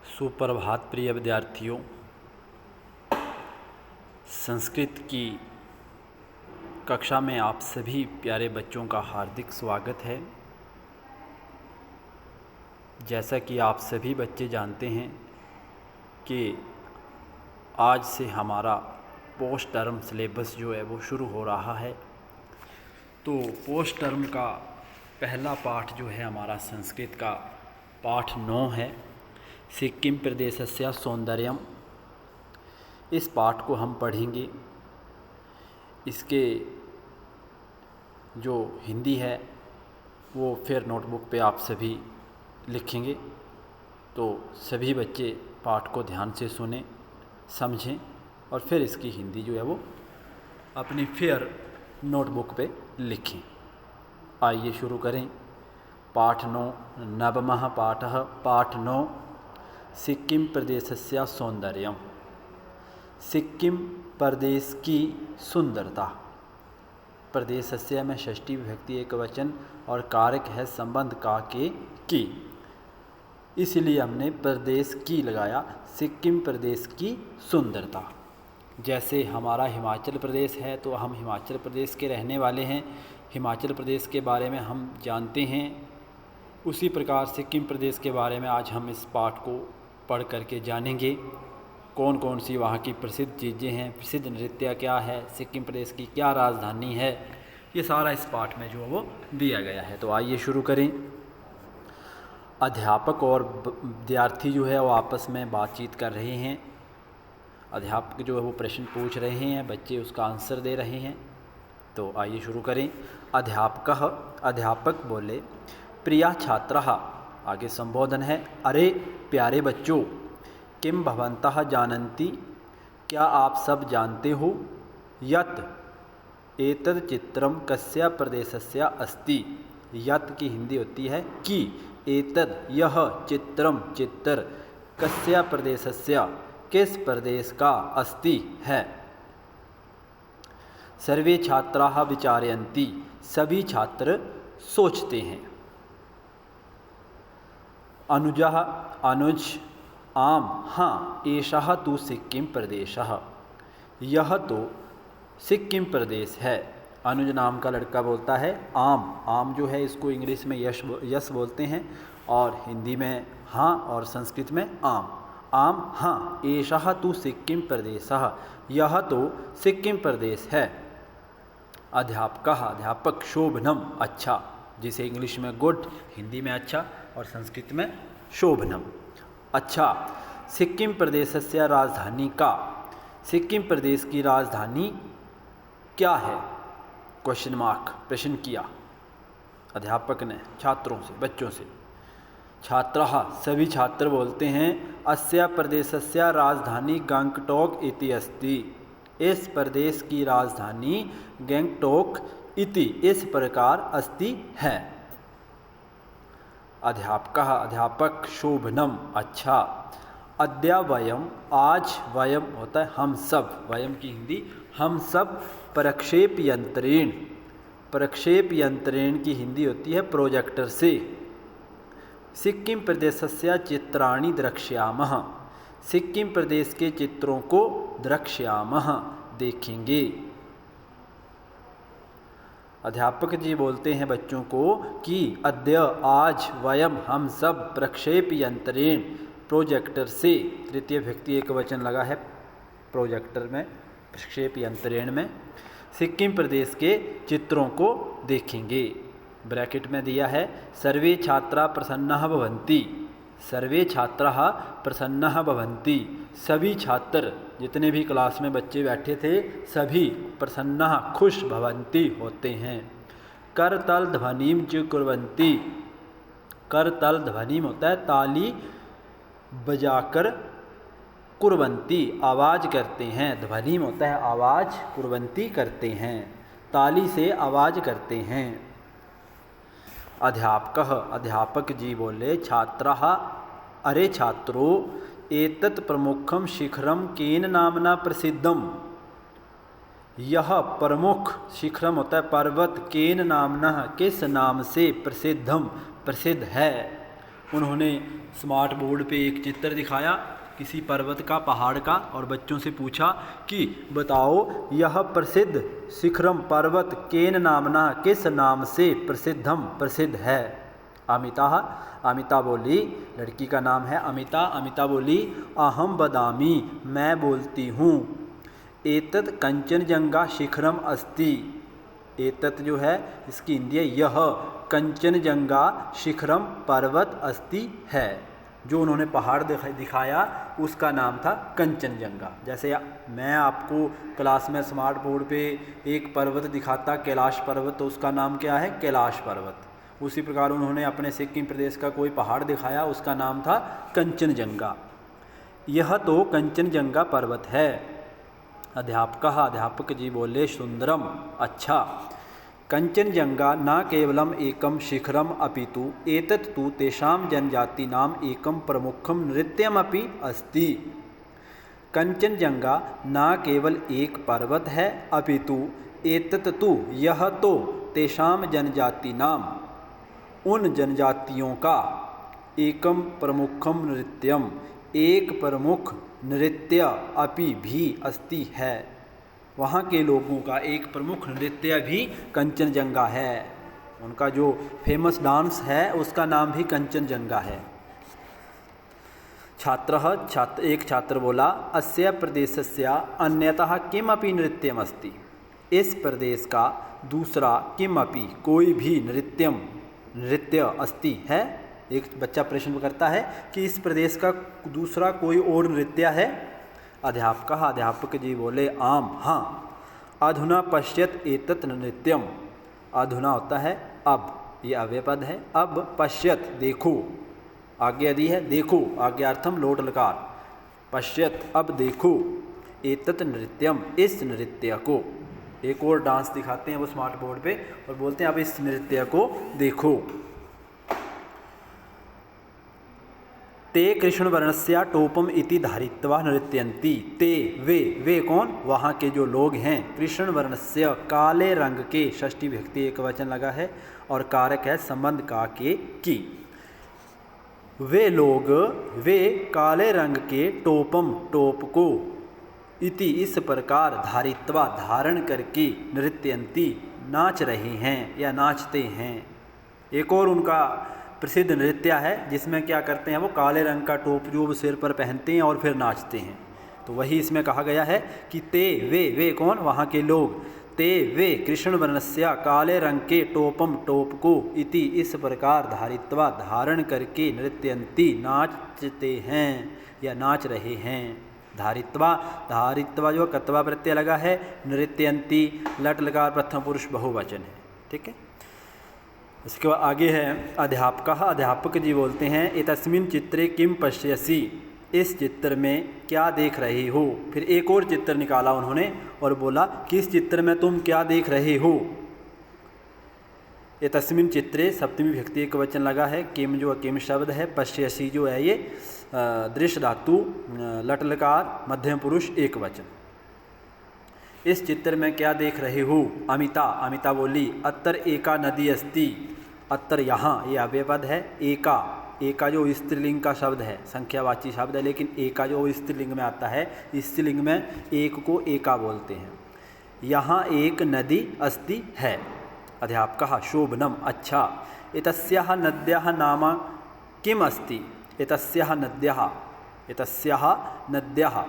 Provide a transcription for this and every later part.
सुप्रभात प्रिय विद्यार्थियों। संस्कृत की कक्षा में आप सभी प्यारे बच्चों का हार्दिक स्वागत है। जैसा कि आप सभी बच्चे जानते हैं कि आज से हमारा पोस्ट टर्म सिलेबस जो है वो शुरू हो रहा है। तो पोस्ट टर्म का पहला पाठ जो है हमारा संस्कृत का पाठ 9 है, सिक्किम प्रदेशस्य सौंदर्यम। इस पाठ को हम पढ़ेंगे। इसके जो हिंदी है वो फिर नोटबुक पे आप सभी लिखेंगे। तो सभी बच्चे पाठ को ध्यान से सुने, समझें और फिर इसकी हिंदी जो है वो अपनी फिर नोटबुक पे लिखें। आइए शुरू करें। पाठ 9 नवमः पाठः। पाठ 9 सिक्किम प्रदेशस्य सौंदर्यम। सिक्किम प्रदेश की सुंदरता। प्रदेशस्य में षष्ठी विभक्ति एकवचन और कारक है संबंध का के की, इसलिए हमने प्रदेश की लगाया। सिक्किम प्रदेश की सुंदरता। जैसे हमारा हिमाचल प्रदेश है तो हम हिमाचल प्रदेश के रहने वाले हैं, हिमाचल प्रदेश के बारे में हम जानते हैं। उसी प्रकार सिक्किम प्रदेश के बारे में आज हम इस पाठ को पढ़ करके जानेंगे। कौन कौन सी वहाँ की प्रसिद्ध चीज़ें हैं, प्रसिद्ध नृत्य क्या है, सिक्किम प्रदेश की क्या राजधानी है, ये सारा इस पाठ में जो है वो दिया गया है। तो आइए शुरू करें। अध्यापक और विद्यार्थी जो है वो आपस में बातचीत कर रहे हैं। अध्यापक जो है वो प्रश्न पूछ रहे हैं, बच्चे उसका आंसर दे रहे हैं। तो आइए शुरू करें। अध्यापक बोले, प्रिया छात्रः, आगे संबोधन है। अरे प्यारे बच्चों, किम भवन्तः जानन्ति, क्या आप सब जानते हो, यत् एतद् चित्रम कस्य प्रदेशस्य अस्ति। यत् की हिंदी होती है कि, एतद् यह चित्रम चित्र, कस्य प्रदेशस्य किस प्रदेश का, अस्ति है। सर्वे छात्राः विचारयन्ति, सभी छात्र सोचते हैं। अनुजः, अनुज, आम, हाँ, एषः तु सिक्किम प्रदेशः, यह तो सिक्किम प्रदेश है। अनुज नाम का लड़का बोलता है आम। आम जो है इसको इंग्लिश में यस बोलते हैं और हिंदी में हाँ और संस्कृत में आम। आम, हाँ, एषः तु सिक्किम प्रदेशः, यह तो सिक्किम प्रदेश है। अध्यापकः, अध्यापक, शोभनम, अच्छा, जिसे इंग्लिश में गुड, हिंदी में अच्छा और संस्कृत में शोभनम, अच्छा। सिक्किम प्रदेशस्य राजधानी का, सिक्किम प्रदेश की राजधानी क्या है, क्वेश्चन मार्क, प्रश्न किया अध्यापक ने छात्रों से, बच्चों से। छात्रः, सभी छात्र बोलते हैं, अस्य प्रदेशस्य राजधानी गंगटोक इति अस्ति, इस प्रदेश की राजधानी गंगटोक इति, इस प्रकार अस्ति है। अध्यापकः, अध्यापक, शोभनम, अच्छा। अद्य वयम, आज वयम होता है हम सब, वयम की हिंदी हम सब, प्रक्षेप यंत्रेण, प्रक्षेप यंत्रेण की हिंदी होती है प्रोजेक्टर से, सिक्किम प्रदेशस्य चित्राणि द्रक्ष्यामः, सिक्किम प्रदेश के चित्रों को द्रक्ष्यामः, देखेंगे। अध्यापक जी बोलते हैं बच्चों को कि अद्य, आज, वयम, हम सब, प्रक्षेप यंत्रेण, प्रोजेक्टर से, तृतीय विभक्ति एकवचन लगा है प्रोजेक्टर में, प्रक्षेप यंत्रेण में, सिक्किम प्रदेश के चित्रों को देखेंगे। ब्रैकेट में दिया है सर्वे छात्रा प्रसन्नः भवन्ति, सर्वे छात्राः प्रसन्नः भवन्ति, सभी छात्र, जितने भी क्लास में बच्चे बैठे थे सभी, प्रसन्नः, खुश, भवन्ति, होते हैं। करतल ध्वनिम च कुर्वन्ति, करतल ध्वनिम होता है ताली बजाकर, कुर्वन्ति, आवाज़ करते हैं, ध्वनिम होता है आवाज़, कुर्वन्ति, करते हैं, ताली से आवाज़ करते हैं। अध्यापकः, अध्यापक जी बोले, छात्रः, अरे छात्रों, एतत् प्रमुखम शिखरम केन नामना प्रसिद्धम, यह प्रमुख शिखरम होता है पर्वत, केन नामना, किस नाम से, प्रसिद्धम, प्रसिद्ध है। उन्होंने स्मार्ट बोर्ड पे एक चित्र दिखाया किसी पर्वत का, पहाड़ का, और बच्चों से पूछा कि बताओ यह प्रसिद्ध शिखरम पर्वत केन नामना, किस नाम से प्रसिद्ध है। अमिता बोली, लड़की का नाम है अमिता। अमिता बोली अहम बदामी, मैं बोलती हूँ, एतत् कंचनजंगा शिखरम अस्ति। एतत् जो है इसकी हिंदी है यह, कंचनजंगा शिखरम पर्वत अस्ति है। जो उन्होंने पहाड़ दिखाया उसका नाम था कंचनजंगा। जैसे मैं आपको क्लास में स्मार्ट बोर्ड पे एक पर्वत दिखाता कैलाश पर्वत, तो उसका नाम क्या है, कैलाश पर्वत। उसी प्रकार उन्होंने अपने सिक्किम प्रदेश का कोई पहाड़ दिखाया, उसका नाम था कंचनजंगा। यह तो कंचनजंगा पर्वत है। अध्यापक जी बोले सुंदरम, अच्छा। कंचनजंगा न केवलम एकम शिखरम अपितु एतत् तु तेषां जनजातीनाम एकम प्रमुखम नृत्यमपि अस्ति। कंचनजंगा न केवल एक पर्वत है, अपितु एतत् तु, यह तो, तेषां जनजातीनाम, उन जनजातियों का, एकम प्रमुखम नृत्यम, एक प्रमुख नृत्य, अपि भी, अस्ति है, वहाँ के लोगों का एक प्रमुख नृत्य भी कंचनजंगा है। उनका जो फेमस डांस है उसका नाम भी कंचनजंगा है। एक छात्र बोला अस्य प्रदेशस्य अन्यतः किमपि नृत्यमस्ति। इस प्रदेश का दूसरा किमपि, कोई भी, नृत्य अस्ति है। एक बच्चा प्रश्न करता है कि इस प्रदेश का दूसरा कोई और नृत्य है। अध्यापक जी बोले आम, हाँ। अधुना पश्यत एतत् नृत्यम। अधुना होता है अब, ये अव्यय पद है। अब पश्यत, देखो, आगे यदि है देखो, आज्ञार्थम लोट लकार, पश्यत, अब देखो, एतत् नृत्यम, इस नृत्य को। एक और डांस दिखाते हैं वो स्मार्ट बोर्ड पे और बोलते हैं अब इस नृत्य को देखो। ते कृष्णवर्णस्य टोपम इति धारित्वा नृत्यन्ति। ते, वे कौन, वहाँ के जो लोग हैं, कृष्णवर्णस्य, काले रंग के, षष्ठी विभक्ति एक वचन लगा है और कारक है संबंध का के की। वे लोग, वे काले रंग के, टोपम, टोप को, इति, इस प्रकार, धारित्वा, धारण करके, नृत्यन्ति, नाच रहे हैं या नाचते हैं। एक और उनका प्रसिद्ध नृत्य है जिसमें क्या करते हैं, वो काले रंग का टोप जो वो सिर पर पहनते हैं और फिर नाचते हैं। तो वही इसमें कहा गया है कि ते, वे कौन, वहाँ के लोग, ते वे कृष्णवर्णस्य, काले रंग के, टोपम, टोप को, इति, इस प्रकार, धारित्वा, धारण करके, नृत्यन्ति, नाचते हैं या नाच रहे हैं। धारित्वा जो कत्वा प्रत्यय लगा है, नृत्यन्ति, लट लकार प्रथम पुरुष बहुवचन है, ठीक है। इसके बाद आगे है अध्यापक जी बोलते हैं एतस्मिन् चित्रे किम पश्यसि। इस चित्र में क्या देख रहे हो। फिर एक और चित्र निकाला उन्होंने और बोला कि इस चित्र में तुम क्या देख रहे हो। एतस्मिन् चित्रे सप्तमी विभक्ति एक वचन लगा है, किम जो किम शब्द है, पश्यसि जो है ये दृश्य धातु, लट लकार मध्यम पुरुष एक वचन। इस चित्र में क्या देख रहे हो। अमिता बोली अत्तर एका नदी अस्ति। अत्तर यहाँ, ये अव्यय पद है। एका जो स्त्रीलिंग का शब्द है, संख्यावाची शब्द है, लेकिन एका जो स्त्रीलिंग में आता है, स्त्रीलिंग में एक को एका बोलते हैं। यहाँ एक नदी अस्ति है। अध्यापकः शोभनम, अच्छा। एतस्याः नद्याः नाम किम अस्ति। एतस्याः नद्याः,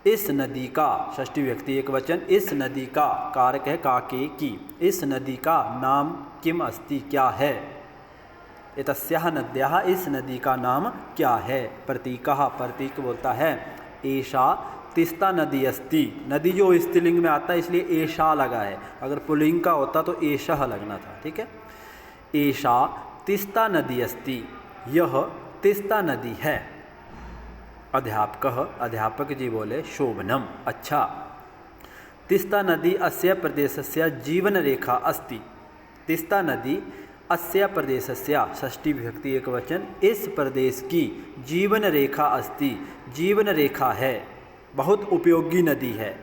इस नदी का, षष्ठी विभक्ति एक वचन, इस नदी का, कारक है काके की, इस नदी का नाम किम अस्ति, क्या है। एतस्याः नद्याः, इस नदी का नाम क्या है। प्रतीकः, प्रतीक बोलता है एषा तिस्ता नदी अस्ति। नदी जो स्त्रीलिंग में आता है इसलिए एषा लगा है, अगर पुल्लिंग का होता तो एषः लगना था, ठीक है। एषा तिस्ता नदी अस्ति, यह तिस्ता नदी है। अध्यापक जी बोले शोभनम, अच्छा। तिस्ता नदी अस्य प्रदेशस्य जीवन रेखा अस्ति। तिस्ता नदी अस्य प्रदेशस्य, षष्ठी विभक्ति एक वचन, इस प्रदेश की, जीवन रेखा अस्ति, जीवन रेखा है, बहुत उपयोगी नदी है।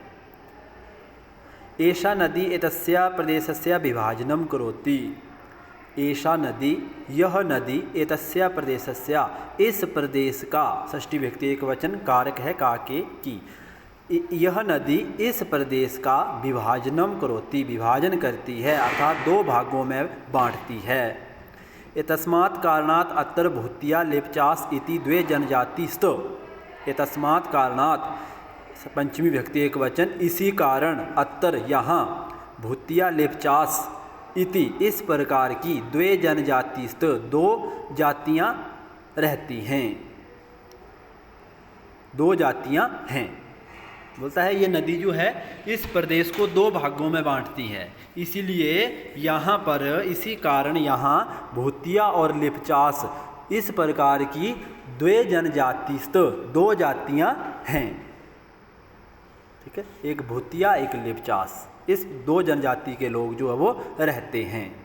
एषा नदी एतस्य प्रदेशस्य विभाजनं करोति। एषा नदी, यह नदी, एतस्य प्रदेशस्य, इस प्रदेश का, षष्ठी विभक्ति एकवचन, कारक है का के की, यह नदी इस प्रदेश का विभाजनम करोति, विभाजन करती है अर्थात दो भागों में बांटती है। एतस्मात् कारणात् अत्र भूतिया लेप्चास इति द्वे जनजाति स्त, एतस्मात् कारणात् पंचमी विभक्ति एकवचन, इसी कारण, अत्र यहाँ, भूतिया लेप्चास इति इस प्रकार की, द्वे जनजाति स्त दो जातियाँ रहती हैं, दो जातियाँ हैं। बोलता है ये नदी जो है इस प्रदेश को दो भागों में बांटती है, इसीलिए यहाँ पर, इसी कारण यहाँ भूतिया और लेप्चास इस प्रकार की द्वे जनजातिस्त दो जातियाँ हैं। ठीक है, एक भूतिया एक लेप्चास, इस दो जनजाति के लोग जो है वो रहते हैं,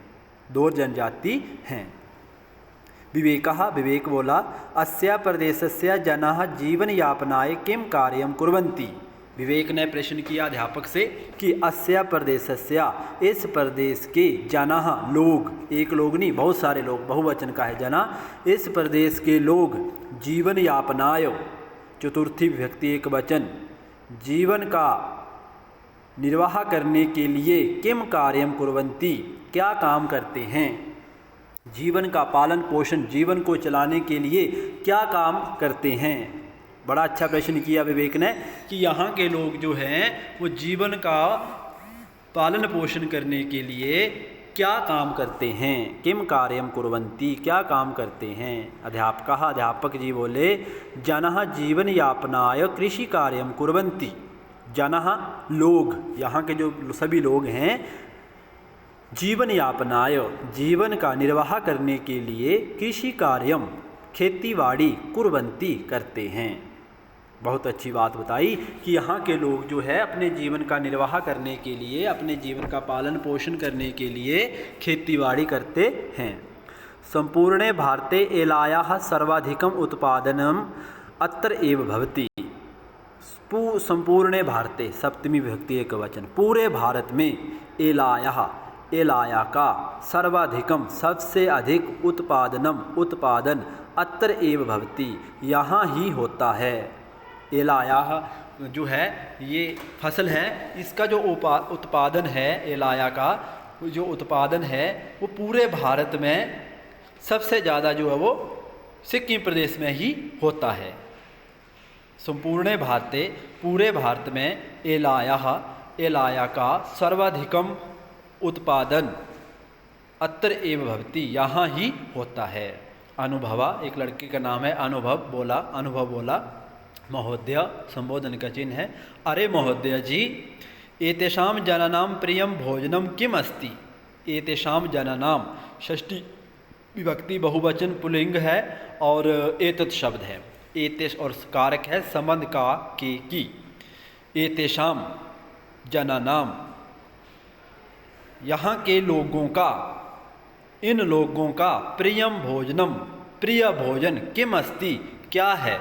दो जनजाति हैं। विवेकः, विवेक बोला, अस्य प्रदेशस्य जनाः जीवन यापनाय किम कार्यम कुर्वन्ति। विवेक ने प्रश्न किया अध्यापक से कि अस्य प्रदेशस्य, इस प्रदेश के, जनाः लोग, एक लोग नहीं बहुत सारे लोग, बहुवचन का है जना, इस प्रदेश के लोग जीवन यापनाय, चतुर्थी विभक्ति एक वचन, जीवन का निर्वाह करने के लिए किम कार्यम कुर्वन्ति, क्या काम करते हैं, जीवन का पालन पोषण, जीवन को चलाने के लिए क्या काम करते हैं। बड़ा अच्छा प्रश्न किया विवेक ने कि यहाँ के लोग जो हैं वो जीवन का पालन पोषण करने के लिए क्या काम करते हैं, किम कार्यम कुर्वन्ति, क्या काम करते हैं। अध्यापकः, अध्यापक जी बोले, जनः जीवन यापनाय कृषि कार्यम कुर्वन्ति, जनः लोग, यहाँ के जो सभी लोग हैं, जीवन यापनाय, जीवन का निर्वाह करने के लिए, कृषि कार्यम, खेतीबाड़ी, कुर्वन्ति, करते हैं। बहुत अच्छी बात बताई कि यहाँ के लोग जो है अपने जीवन का निर्वाह करने के लिए, अपने जीवन का पालन पोषण करने के लिए खेतीबाड़ी करते हैं। संपूर्णे भारते एलायाः सर्वाधिकम उत्पादनम अत्र एव भवति। संपूर्णे भारते, सप्तमी विभक्ति एक वचन, पूरे भारत में, एलायाः, एलाया का, सर्वाधिकम, सबसे अधिक, उत्पादनम, उत्पादन, अत्र एव भवति, यहाँ ही होता है। एलाया जो है ये फसल है, इसका जो उत्पादन है, एलाया का जो उत्पादन है वो पूरे भारत में सबसे ज़्यादा जो है वो सिक्किम प्रदेश में ही होता है। संपूर्ण भारते, पूरे भारत में, एलाया, एलाया का सर्वाधिकम उत्पादन अत्र एव भवति, यहाँ ही होता है। अनुभवा, एक लड़के का नाम है अनुभव, बोला, अनुभव बोला, महोदय संबोधन का चिन्ह है, अरे महोदय जी, एतेषां जनानां प्रियं भोजनं किम अस्ति। एतेषां जनानां, षष्ठी विभक्ति बहुवचन पुल्लिंग है और एतत् शब्द है, एतेष और कारक है संबंध का के की। एतेषां जनानां, यहाँ के लोगों का, इन लोगों का, प्रियम भोजनम, प्रिय भोजन, किम अस्ति, क्या है।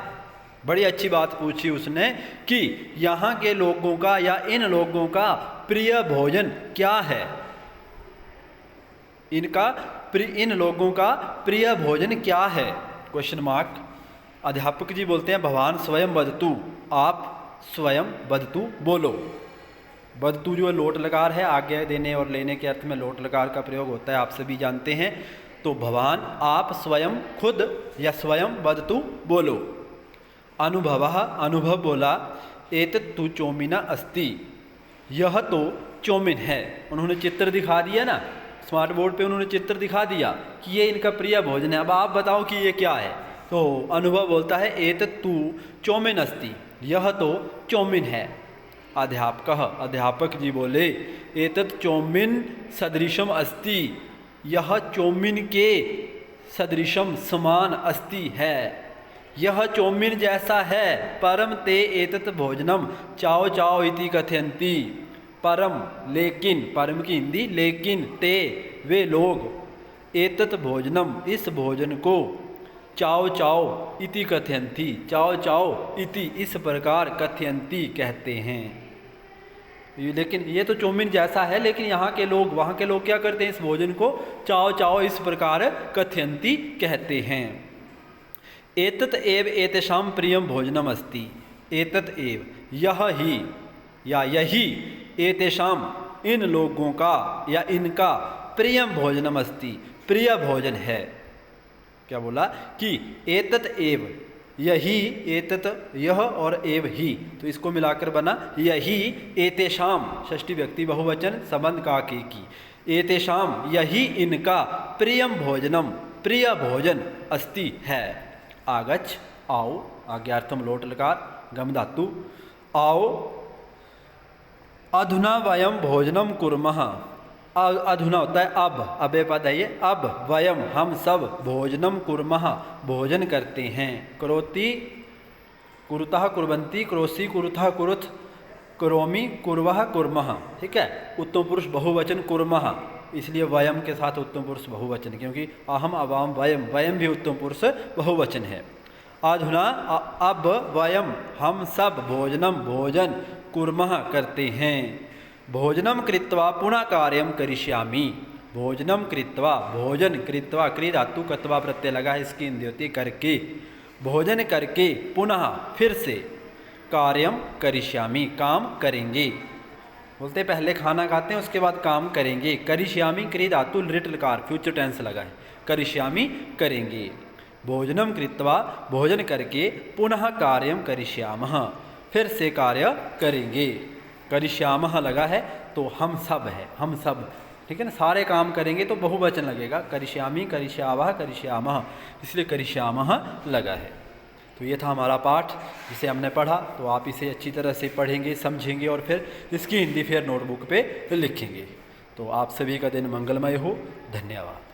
बड़ी अच्छी बात पूछी उसने कि यहाँ के लोगों का या इन लोगों का प्रिय भोजन क्या है, इन लोगों का प्रिय भोजन क्या है, क्वेश्चन मार्क। अध्यापक जी बोलते हैं, भवान स्वयं वदतु, आप स्वयं वदतु बोलो। वदतु जो लोट लकार है, आज्ञा देने और लेने के अर्थ में लोट लकार का प्रयोग होता है, आप सभी जानते हैं। तो भवान, आप स्वयं, खुद या स्वयं वदतु बोलो। अनुभवः, अनुभव बोला, एतत् तु चौमिना अस्ति, यह तो चौमिन है। उन्होंने चित्र दिखा दिया ना, स्मार्ट बोर्ड पे उन्होंने चित्र दिखा दिया कि ये इनका प्रिय भोजन है। अब आप बताओ कि ये क्या है। तो अनुभव बोलता है, एतत् तु चौमिन अस्ति, यह तो चौमिन है। अध्यापकः, अध्यापक जी बोले, एतत् चौमिन सदृशम अस्ति, यह चौमिन के सदृशम, समान, अस्ति है, यह चौमिन जैसा है। परम ते एतत् भोजनम चाओ चाओ इति कथयन्ति, परम, लेकिन, परम की हिंदी, लेकिन, ते, वे लोग, एतत् भोजनम, इस भोजन को, चाओ चाओ इति कथयन्ति, चाओ चाओ इति, इस प्रकार, कथयन्ति, कहते हैं। लेकिन ये तो चौमिन जैसा है, लेकिन यहाँ के लोग, वहाँ के लोग क्या करते हैं, इस भोजन को चाओ चाओ इस प्रकार कथयन्ति कहते हैं। एतत् एव एतेषां प्रियं भोजनम अस्ति। एतत् एव, यह ही या यही, एतेषां इन लोगों का या इनका, प्रियम भोजनम अस्ति प्रिय भोजन है। क्या बोला कि एतत् एव, यही, एतत् यह और एव ही, तो इसको मिलाकर बना यही, एतेषाम षष्ठी व्यक्ति बहुवचन संबंध का की, एतेषाम यही इनका, प्रियम भोजनम प्रिय भोजन अस्ति है। आगच्छ आओ, आज्ञार्थम लोट लकार गम धातु, आओ अधुना वयम भोजनम कुर्मः। अधुना होता है अब, अबे पद है ये, अब वयम हम सब, भोजनम कुर्मः भोजन करते हैं। करोति कुरुतः कुर्वन्ति, करोसि कुरुतः कुरुथ, करोमि कुर्वः कुर्मः। ठीक है, उत्तम पुरुष बहुवचन कुर्मः, इसलिए वयम के साथ उत्तम पुरुष बहुवचन, क्योंकि अहम अवाम वयम, वयम भी उत्तम पुरुष बहुवचन है। अधुना अब वयम हम सब, भोजनम भोजन, कुर्मः करते हैं। भोजनम कृत्वा पुनः कार्यम करिष्यामि। भोजनम कृत्वा, भोजन कृत्वा, क्री धातु कत्वा प्रत्यय लगा है, इसकी हिंदी होती है करके, भोजन करके, पुनः फिर से, कार्यम करिष्यामि काम करेंगे। बोलते पहले खाना खाते हैं उसके बाद काम करेंगे। करिष्यामि क्री धातु लिट लकार फ्यूचर टेंस लगा है, करिष्यामि करेंगे। भोजनम कृत्वा भोजन करके, पुनः कार्यम करिष्यामः फिर से कार्य करेंगे। करिष्यामः लगा है तो हम सब है, हम सब, ठीक है ना, सारे काम करेंगे तो बहुवचन लगेगा, करिष्यामि करिष्यावः करिष्यामः, इसलिए करिष्यामः लगा है। तो ये था हमारा पाठ जिसे हमने पढ़ा, तो आप इसे अच्छी तरह से पढ़ेंगे, समझेंगे और फिर इसकी हिंदी फिर नोटबुक पे लिखेंगे। तो आप सभी का दिन मंगलमय हो। धन्यवाद।